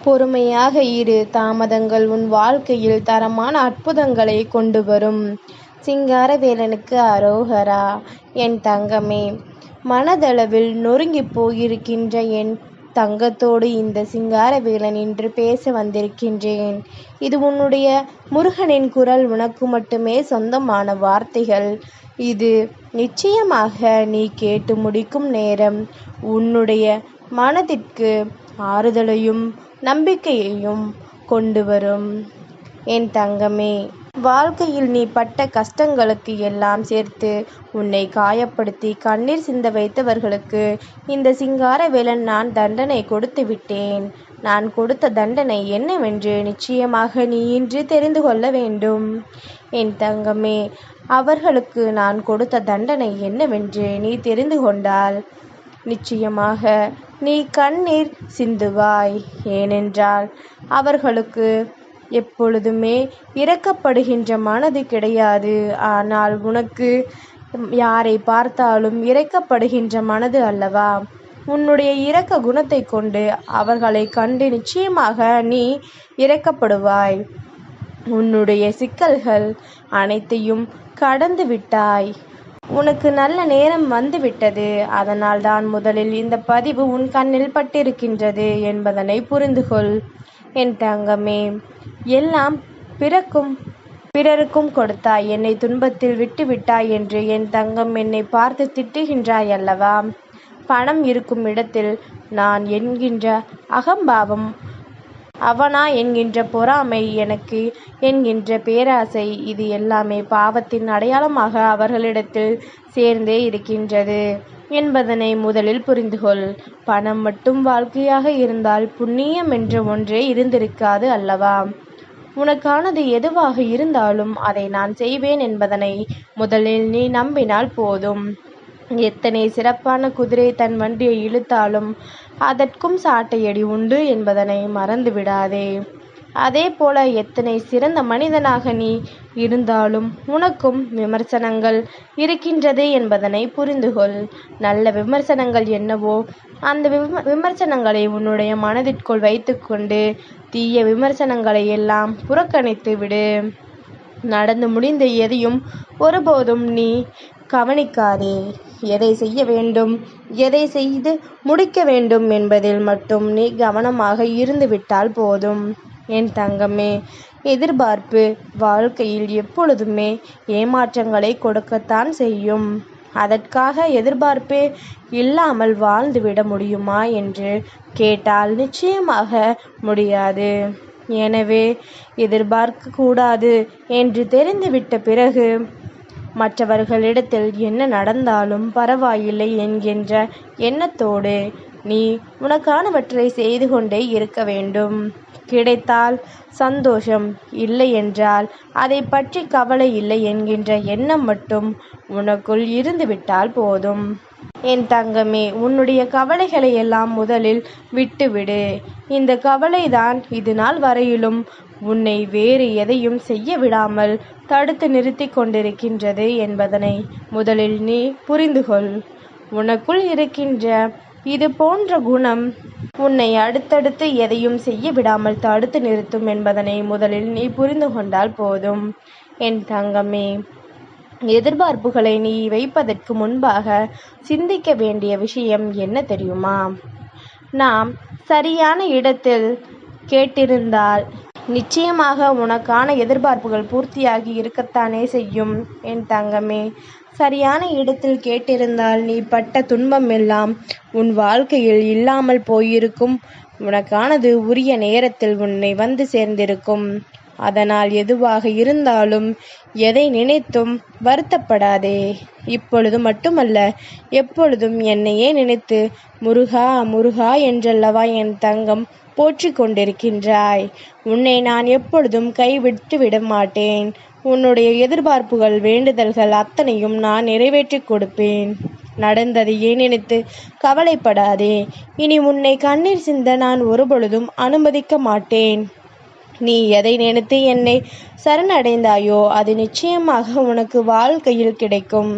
பொறுமையாக இரு. தாமதங்கள் உன் வாழ்க்கையில் தரமான அற்புதங்களை கொண்டு வரும். சிங்காரவேலனுக்கு அரோகரா. என் தங்கமே, மனதளவில் நொறுங்கிப் போயிருக்கின்ற என் தங்கத்தோடு இந்த சிங்காரவேலன் இன்று பேச வந்திருக்கின்றேன். இது உன்னுடைய முருகனின் குரல். உனக்கு மட்டுமே சொந்தமான வார்த்தைகள். இது நிச்சயமாக நீ கேட்டு முடிக்கும் நேரம் உன்னுடைய மனதிற்கு ஆறுதலையும் நம்பிக்கையையும் கொண்டு வரும். என் தங்கமே, வாழ்க்கையில் நீ பட்ட கஷ்டங்களுக்கு எல்லாம் சேர்த்து உன்னை காயப்படுத்தி கண்ணீர் சிந்த வைத்தவர்களுக்கு இந்த சிங்காரவேலன் நான் தண்டனை கொடுத்து விட்டேன். நான் கொடுத்த தண்டனை என்னவென்று நிச்சயமாக நீ இன்று தெரிந்து கொள்ள வேண்டும். என் தங்கமே, அவர்களுக்கு நான் கொடுத்த தண்டனை என்னவென்று நீ தெரிந்து கொண்டால் நிச்சயமாக நீ கண்ணீர் சிந்துவாய். ஏனென்றால் அவர்களுக்கு எப்பொழுதுமே இரக்கப்படுகின்ற மனது கிடையாது. ஆனால் உனக்கு யாரை பார்த்தாலும் இரக்கப்படுகின்ற மனது அல்லவா? உன்னுடைய இரக்க குணத்தை கொண்டு அவர்களை கண்டு நிச்சயமாக நீ இரக்கப்படுவாய். உன்னுடைய சிக்கல்கள் அனைத்தையும் கடந்து விட்டாய். உனக்கு நல்ல நேரம் வந்துவிட்டது. அதனால் தான் முதலில் இந்த பதிவு உன் கண்ணில் பட்டிருக்கின்றது என்பதனை புரிந்துகொள். என் தங்கமே, எல்லாம் பிறருக்கும் கொடுத்தாய், என்னை துன்பத்தில் விட்டுவிட்டாய் என்று என் தங்கம் என்னை பார்த்து திட்டுகின்றாய் அல்லவா? பணம் இருக்கும் இடத்தில் நான் என்கின்ற அகம்பாவம், அவனா என்கின்ற பொறாமை, எனக்கு என்கின்ற பேராசை, இது எல்லாமே பாவத்தின் அடையாளமாக அவர்களிடத்தில் சேர்ந்தே இருக்கின்றது என்பதனை முதலில் புரிந்துகொள். பணம் மட்டும் வாழ்க்கையாக இருந்தால் புண்ணியம் என்ற ஒன்றே இருந்திருக்காது அல்லவா? உனக்கானது எதுவாக இருந்தாலும் அதை நான் செய்வேன் என்பதனை முதலில் நீ நம்பினால் போதும். எத்தனை சிறப்பான குதிரை தன் வண்டியை இழுத்தாலும் அதற்கும் சாட்டையடி உண்டு என்பதனை மறந்து விடாதே. அதே போல எத்தனை சிறந்த மனிதனாக நீ இருந்தாலும் உனக்கும் விமர்சனங்கள் இருக்கின்றது என்பதனை புரிந்துகொள். நல்ல விமர்சனங்கள் என்னவோ அந்த விமர்சனங்களை உன்னுடைய மனதிற்குள் வைத்துக்கொண்டு தீய விமர்சனங்களை எல்லாம் புறக்கணித்து விடு. நடந்து முடிந்த எதையும் ஒருபோதும் நீ கவனிக்காதே. எதை செய்ய வேண்டும், எதை செய்து முடிக்க வேண்டும் என்பதில் மட்டும் நீ கவனமாக இருந்துவிட்டால் போதும். என் தங்கமே, எதிர்பார்ப்பு வாழ்க்கையில் எப்பொழுதுமே ஏமாற்றங்களை கொடுக்கத்தான் செய்யும். அதற்காக எதிர்பார்ப்பே இல்லாமல் வாழ்ந்துவிட முடியுமா என்று கேட்டால் நிச்சயமாக முடியாது. எனவே எதிர்பார்க்க கூடாது என்று தெரிந்துவிட்ட பிறகு மற்றவர்களிடத்தில் என்ன நடந்தாலும் பரவாயில்லை என்கின்ற எண்ணத்தோடு நீ உனக்கானவற்றை செய்து கொண்டே இருக்க வேண்டும். கிடைத்தால் சந்தோஷம், இல்லை என்றால் அதை பற்றி கவலை இல்லை என்கின்ற எண்ணம் மட்டும் உனக்குள் இருந்துவிட்டால் போதும். என் தங்கமே, உன்னுடைய கவலைகளை எல்லாம் முதலில் விட்டுவிடு. இந்த கவலைதான் இது நாள் வரையிலும் உன்னை வேறு எதையும் செய்ய விடாமல் தடுத்து நிறுத்தி கொண்டிருக்கின்றது என்பதனை முதலில் நீ புரிந்துகொள். உனக்குள் இருக்கின்ற இது போன்ற குணம் உன்னை அடுத்தடுத்து எதையும் செய்ய விடாமல் தடுத்து நிறுத்தும் என்பதனை முதலில் நீ புரிந்து கொண்டால் போதும். என் தங்கமே, எதிர்பார்ப்புகளை நீ வைப்பதற்கு முன்பாக சிந்திக்க வேண்டிய விஷயம் என்ன தெரியுமா? நாம் சரியான இடத்தில் கேட்டிருந்தால் நிச்சயமாக உனக்கான எதிர்பார்ப்புகள் பூர்த்தியாகி இருக்கத்தானே செய்யும். என் தங்கமே, சரியான இடத்தில் கேட்டிருந்தால் நீ பட்ட துன்பம் எல்லாம் உன் வாழ்க்கையில் இல்லாமல் போயிருக்கும். உனக்கானது உரிய நேரத்தில் உன்னை வந்து சேர்ந்திருக்கும். அதனால் எதுவாக இருந்தாலும் எதை நினைத்தும் வருத்தப்படாதே. இப்பொழுது மட்டுமல்ல, எப்பொழுதும் என்னையே நினைத்து முருகா முருகா என்றல்லவா என் தங்கம் போற்றி கொண்டிருக்கின்றாய். உன்னை நான் எப்பொழுதும் கைவிட்டு விட மாட்டேன். உன்னுடைய எதிர்பார்ப்புகள், வேண்டுதல்கள் அத்தனையும் நான் நிறைவேற்றி கொடுப்பேன். நடந்ததையே நினைத்து கவலைப்படாதே. இனி உன்னை கண்ணீர் சிந்த நான் ஒருபொழுதும் அனுமதிக்க மாட்டேன். நீ எதை நினைத்து என்னை சரணடைந்தாயோ அது நிச்சயமாக உனக்கு வாழ்க்கையில் கிடைக்கும்.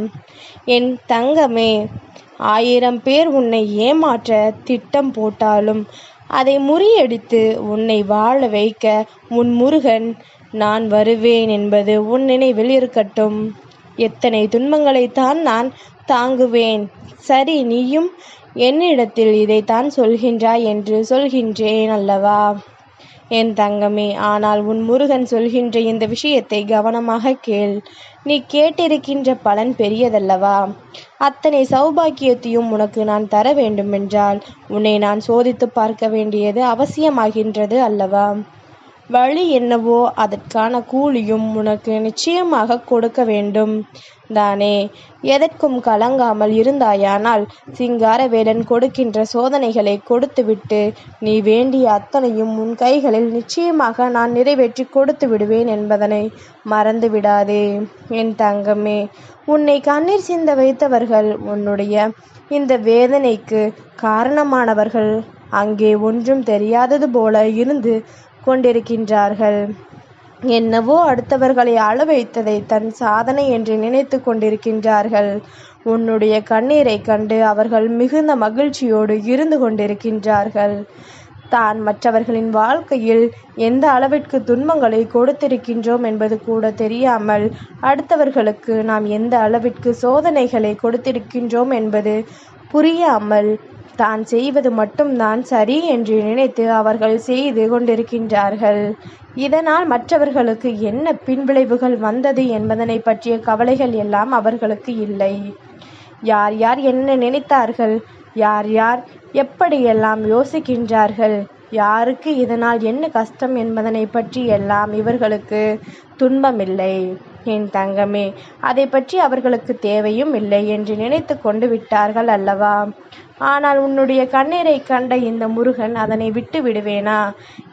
என் தங்கமே, 1000 பேர் உன்னை ஏமாற்ற திட்டம் போட்டாலும் அதை முறியடித்து உன்னை வாழ வைக்க உன் முருகன் நான் வருவேன் என்பது உன் நினைவில் இருக்கட்டும். எத்தனை துன்பங்களைத்தான் நான் தாங்குவேன். சரி, நீயும் என்னிடத்தில் இதைத்தான் சொல்கின்றாய் என்று சொல்கின்றேன் அல்லவா என் தங்கமே. ஆனால் உன் முருகன் சொல்கின்ற இந்த விஷயத்தை கவனமாக கேள். நீ கேட்டிருக்கின்ற பலன் பெரியதல்லவா? அத்தனை சௌபாக்கியத்தையும் உனக்கு நான் தர வேண்டுமென்றால் உன்னை நான் சோதித்து பார்க்க வேண்டியது அவசியமாகின்றது அல்லவா? வழி என்னவோ அதற்கான கூலியும் உனக்கு நிச்சயமாக கொடுக்க வேண்டும் தானே? எதற்கும் கலங்காமல் இருந்தாயானால் சிங்காரவேலன் கொடுக்கின்ற சோதனைகளை கொடுத்துவிட்டு நீ வேண்டிய அத்தனையும் உன் கைகளில் நிச்சயமாக நான் நிறைவேற்றி கொடுத்து விடுவேன் என்பதனை மறந்து விடாதே என் தங்கமே. உன்னை கண்ணீர் சிந்த வைத்தவர்கள், உன்னுடைய இந்த வேதனைக்கு காரணமானவர்கள் அங்கே ஒன்றும் தெரியாதது போல இருந்து கொண்டிருக்கின்றார்கள். என்னவோ அடுத்தவர்களை அழ வைத்ததை தன் சாதனை என்று நினைத்து கொண்டிருக்கின்றார்கள். உன்னுடைய கண்ணீரை கண்டு அவர்கள் மிகுந்த மகிழ்ச்சியோடு இருந்து கொண்டிருக்கின்றார்கள். தான் மற்றவர்களின் வாழ்க்கையில் எந்த அளவிற்கு துன்பங்களை கொடுத்திருக்கின்றோம் என்பது கூட தெரியாமல் அடுத்தவர்களுக்கு நாம் எந்த அளவிற்கு சோதனைகளை கொடுத்திருக்கின்றோம் என்பது புரியாமல் தான் செய்வது மட்டும்தான் சரி என்று நினைத்து அவர்கள் செய்து கொண்டிருக்கின்றார்கள். இதனால் மற்றவர்களுக்கு என்ன பின்விளைவுகள் வந்தது என்பதனை பற்றிய கவலைகள் எல்லாம் அவர்களுக்கு இல்லை. யார் யார் என்ன நினைத்தார்கள், யார் யார் எப்படியெல்லாம் யோசிக்கின்றார்கள், யாருக்கு இதனால் என்ன கஷ்டம் என்பதனை பற்றி எல்லாம் இவர்களுக்கு துன்பமில்லை என் தங்கமே. அதை பற்றி அவர்களுக்கு தேவையும் இல்லை என்று நினைத்து கொண்டு விட்டார்கள் அல்லவா? ஆனால் உன்னுடைய கண்ணீரை கண்ட இந்த முருகன் அதனை விட்டு விடுவேனா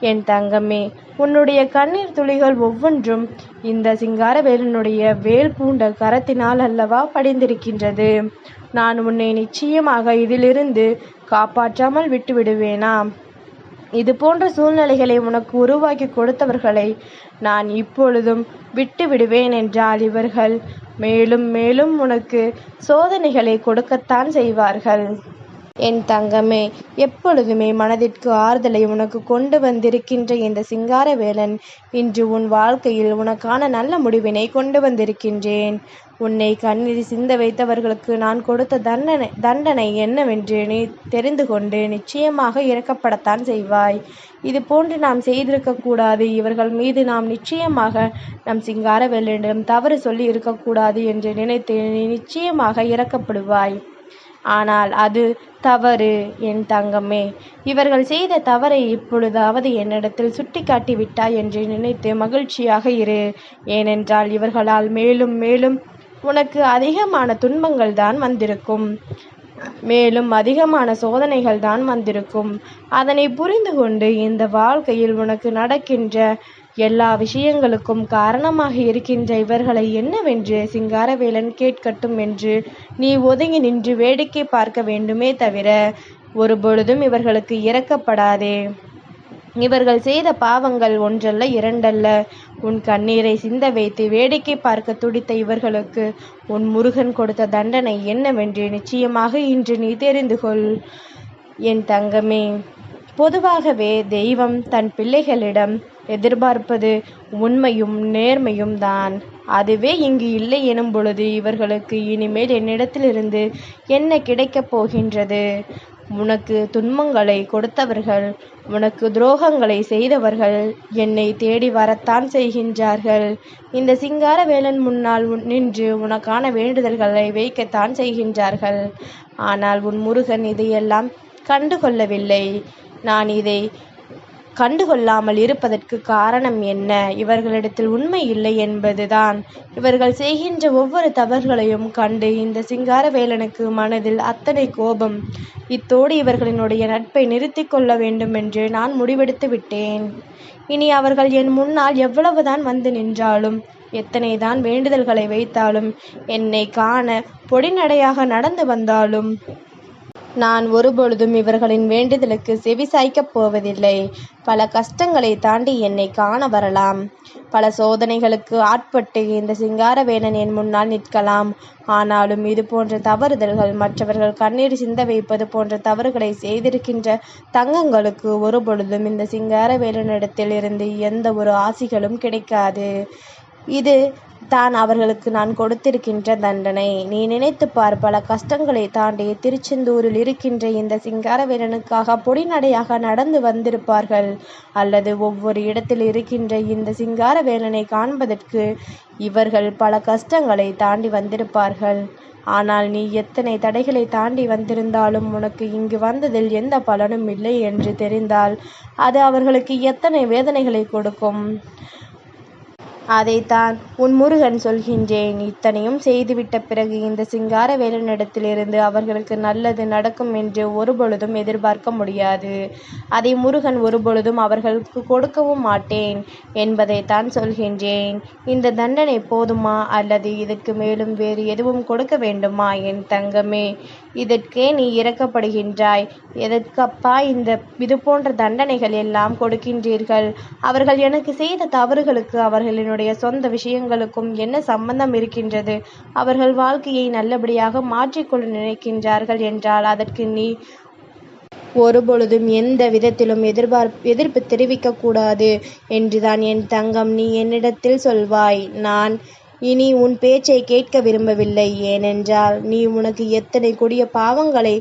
என் தங்கமே? உன்னுடைய கண்ணீர் துளிகள் ஒவ்வொன்றும் இந்த சிங்காரவேலனுடைய வேல் பூண்ட கரத்தினால் அல்லவா படிந்திருக்கின்றது. நான் உன்னை நிச்சயமாக இதிலிருந்து காப்பாற்றாமல் விட்டு விடுவேனா? இது போன்ற சூழ்நிலைகளை உனக்கு உருவாக்கி கொடுத்தவர்களை நான் இப்பொழுதும் விட்டு விடுவேன் என்றால் இவர்கள் மேலும் மேலும் உனக்கு சோதனைகளை கொடுக்கத்தான் செய்வார்கள் என் தங்கமே. எப்பொழுதுமே மனதிற்கு ஆறுதலை உனக்கு கொண்டு வந்திருக்கின்ற இந்த சிங்காரவேலன் இன்று உன் வாழ்க்கையில் உனக்கான நல்ல முடிவினை கொண்டு வந்திருக்கின்றேன். உன்னை கண்ணீர் சிந்த வைத்தவர்களுக்கு நான் கொடுத்த தண்டனை என்னவென்று நீ தெரிந்து கொண்டு நிச்சயமாக இறக்கப்படத்தான் செய்வாய். இது போன்று நாம் செய்திருக்கக்கூடாது, இவர்கள் மீது நாம் நிச்சயமாக நம் சிங்காரவேலனிடம் தவறு சொல்லி இருக்கக்கூடாது என்று நினைத்து நீ நிச்சயமாக இறக்கப்படுவாய். ஆனால் அது தவறு என் தங்கமே. இவர்கள் செய்த தவறை இப்பொழுதாவது என்னிடத்தில் சுட்டி காட்டி விட்டாய் என்று நினைத்து மகிழ்ச்சியாக இரு. ஏனென்றால் இவர்களால் மேலும் மேலும் உனக்கு அதிகமான துன்பங்கள் தான் வந்திருக்கும், மேலும் அதிகமான சோதனைகள் தான் வந்திருக்கும். அதனை புரிந்து கொண்டு இந்த வாழ்க்கையில் உனக்கு நடக்கின்ற எல்லா விஷயங்களுக்கும் காரணமாக இருக்கின்ற இவர்களை என்னவென்று சிங்காரவேலன் கேட்கட்டும் என்று நீ ஒதுங்கி நின்று வேடிக்கை பார்க்க வேண்டுமே தவிர ஒருபொழுதும் இவர்களுக்கு இரக்கப்படாதே. இவர்கள் செய்த பாவங்கள் ஒன்றல்ல இரண்டல்ல. உன் கண்ணீரை சிந்த வைத்து வேடிக்கை பார்க்க துடித்த இவர்களுக்கு உன் முருகன் கொடுத்த தண்டனை என்னவென்று நிச்சயமாக இன்று நீ தெரிந்து கொள் என் தங்கமே. பொதுவாகவே தெய்வம் தன் பிள்ளைகளிடம் எதிர்பார்ப்பது உண்மையும் நேர்மையும் தான். அதுவே இங்கு இல்லை எனும் பொழுது இவர்களுக்கு இனிமேல் என்னிடத்திலிருந்து என்ன கிடைக்கப் போகின்றது? உனக்கு துன்பங்களை கொடுத்தவர்கள், உனக்கு துரோகங்களை செய்தவர்கள் என்னை தேடி வரத்தான் செய்கின்றார்கள். இந்த சிங்காரவேலன் முன்னால் நின்று உனக்கான வேண்டுதல்களை வைக்கத்தான் செய்கின்றார்கள். ஆனால் உன் முருகன் இதையெல்லாம் கண்டுகொள்ளவில்லை. நான் இதை கண்டுகொள்ளாமல் இருப்பதற்கு காரணம் என்ன? இவர்களிடத்தில் உண்மை இல்லை என்பதுதான். இவர்கள் செய்கின்ற ஒவ்வொரு தவறுகளையும் கண்டு இந்த சிங்காரவேலனுக்கு மனதில் அத்தனை கோபம். இத்தோடு இவர்களினுடைய நட்பை நிறுத்தி கொள்ள வேண்டும் என்று நான் முடிவெடுத்து விட்டேன். இனி அவர்கள் என் முன்னால் எவ்வளவுதான் வந்து நின்றாலும், எத்தனைதான் வேண்டுதல்களை வைத்தாலும், என்னை காண பொடிநடையாக நடந்து வந்தாலும் நான் ஒருபொழுதும் இவர்களின் வேண்டுதலுக்கு செவி சாய்க்கப் போவதில்லை. பல கஷ்டங்களை தாண்டி என்னை காண வரலாம். பல சோதனைகளுக்கு ஆட்பட்டு இந்த சிங்காரவேலன் என் முன்னால் நிற்கலாம். ஆனாலும் இது போன்ற தவறுதல்கள், மற்றவர்கள் கண்ணீர் சிந்த வைப்பது போன்ற தவறுகளை செய்திருக்கின்ற தங்கங்களுக்கு ஒருபொழுதும் இந்த சிங்காரவேலனிடத்தில் இருந்து எந்த ஒரு ஆசிகளும் கிடைக்காது. இது தான் அவர்களுக்கு நான் கொடுத்திருக்கின்ற தண்டனை. நீ நினைத்து பார், பல கஷ்டங்களை தாண்டி திருச்செந்தூரில் இருக்கின்ற இந்த சிங்காரவேலனுக்காக பொடிநடையாக நடந்து வந்திருப்பார்கள். அல்லது ஒவ்வொரு இடத்தில் இருக்கின்ற இந்த சிங்காரவேலனை காண்பதற்கு இவர்கள் பல கஷ்டங்களை தாண்டி வந்திருப்பார்கள். ஆனால் நீ எத்தனை தடைகளை தாண்டி வந்திருந்தாலும் உனக்கு இங்கு வந்ததில் எந்த பலனும் இல்லை என்று தெரிந்தால் அது அவர்களுக்கு எத்தனை வேதனைகளை கொடுக்கும். அதைத்தான் உன் முருகன் சொல்கின்றேன். இத்தனையும் செய்துவிட்ட பிறகு இந்த சிங்காரவேலனிடத்திலிருந்து அவர்களுக்கு நல்லது நடக்கும் என்று ஒருபொழுதும் எதிர்பார்க்க முடியாது. அதை முருகன் ஒருபொழுதும் அவர்களுக்கு கொடுக்கவும் மாட்டேன் என்பதைத்தான் சொல்கின்றேன். இந்த தண்டனை போதுமா, அல்லது இதற்கு மேலும் வேறு எதுவும் கொடுக்க வேண்டுமா? என் தங்கமே, இதற்கே நீ இறக்கப்படுகின்றாய். எதற்கப்பா இது போன்ற தண்டனைகள் எல்லாம் கொடுக்கின்றீர்கள்? அவர்கள் எனக்கு செய்த தவறுகளுக்கு அவர்களினுடைய சொந்த விஷயங்களுக்கும் என்ன சம்பந்தம் இருக்கின்றது? அவர்கள் வாழ்க்கையை நல்லபடியாக மாற்றிக்கொள்ள நினைக்கின்றார்கள் என்றால் அதற்கு நீ ஒருபொழுதும் எந்த விதத்திலும் எதிர்ப்பு தெரிவிக்க கூடாது என்றுதான் என் தங்கம் நீ என்னிடத்தில் சொல்வாய். நான் இனி உன் பேச்சை கேட்க விரும்பவில்லை. ஏனென்றால் நீ உனக்கு எத்தனை கொடிய பாவங்களை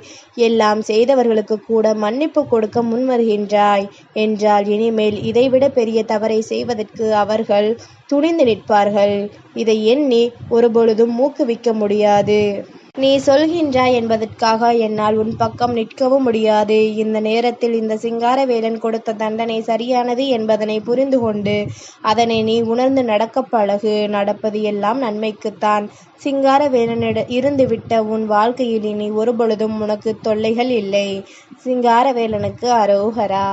எல்லாம் செய்தவர்களுக்கு கூட மன்னிப்பு கொடுக்க முன்வருகின்றாய் என்றால் இனிமேல் இதைவிட பெரிய தவறை செய்வதற்கு அவர்கள் துணிந்து நிற்பார்கள். இதை எண்ணி ஒருபொழுதும் ஊக்குவிக்க முடியாது. நீ சொல்கின்றாய் என்பதற்காக என்னால் உன் பக்கம் நிற்கவும் முடியாது. இந்த நேரத்தில் இந்த சிங்காரவேலன் கொடுத்த தண்டனை சரியானது என்பதனை புரிந்து கொண்டு அதனை நீ உணர்ந்து நடக்க பழகு. நடப்பது எல்லாம் நன்மைக்குத்தான். சிங்காரவேலனிட இருந்துவிட்ட உன் வாழ்க்கையில் இனி ஒருபொழுதும் உனக்கு தொல்லைகள் இல்லை. சிங்காரவேலனுக்கு அரோகரா.